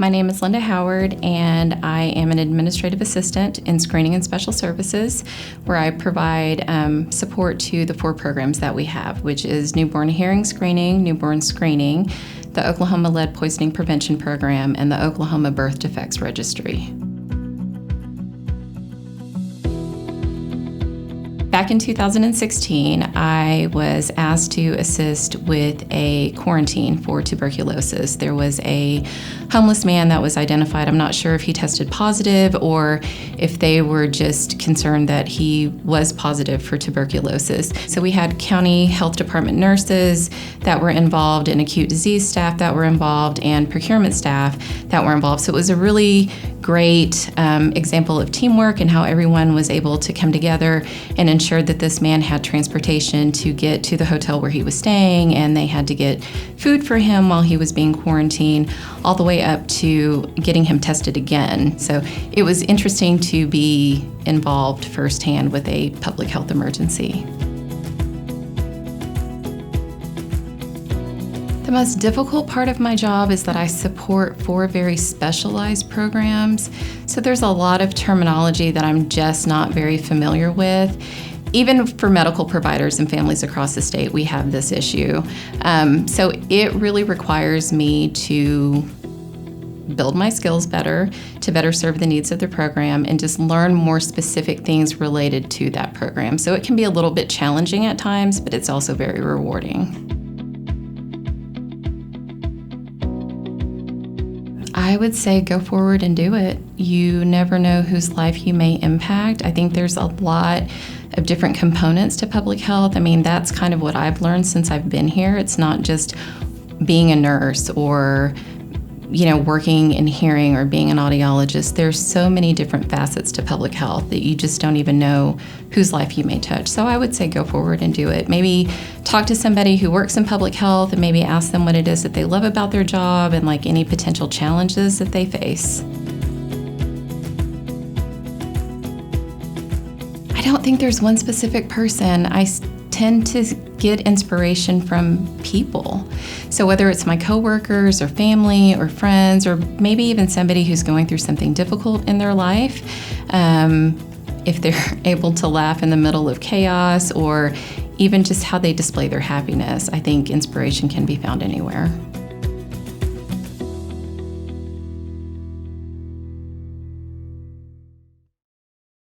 My name is Linda Howard, and I am an administrative assistant in screening and special services, where I provide support to the 4 programs that we have, which is newborn hearing screening, newborn screening, the Oklahoma Lead Poisoning Prevention Program, and the Oklahoma Birth Defects Registry. Back in 2016, I was asked to assist with a quarantine for tuberculosis. There was a homeless man that was identified. I'm not sure if he tested positive or if they were just concerned that he was positive for tuberculosis. So we had county health department nurses that were involved, and acute disease staff that were involved, and procurement staff that were involved. So it was a really great example of teamwork and how everyone was able to come together and ensure that this man had transportation to get to the hotel where he was staying, and they had to get food for him while he was being quarantined, all the way up to getting him tested again. So it was interesting to be involved firsthand with a public health emergency. The most difficult part of my job is that I support 4 very specialized programs. So there's a lot of terminology that I'm just not very familiar with. Even for medical providers and families across the state, we have this issue. So it really requires me to build my skills better, to better serve the needs of the program, and just learn more specific things related to that program. So it can be a little bit challenging at times, but it's also very rewarding. I would say go forward and do it. You never know whose life you may impact. I think there's a lot of different components to public health. I mean, that's kind of what I've learned since I've been here. It's not just being a nurse or, working in hearing or being an audiologist. There's so many different facets to public health that you just don't even know whose life you may touch. So I would say go forward and do it. Maybe talk to somebody who works in public health and maybe ask them what it is that they love about their job and any potential challenges that they face. I don't think there's one specific person. I tend to get inspiration from people. So whether it's my coworkers or family or friends, or maybe even somebody who's going through something difficult in their life, if they're able to laugh in the middle of chaos, or even just how they display their happiness, I think inspiration can be found anywhere.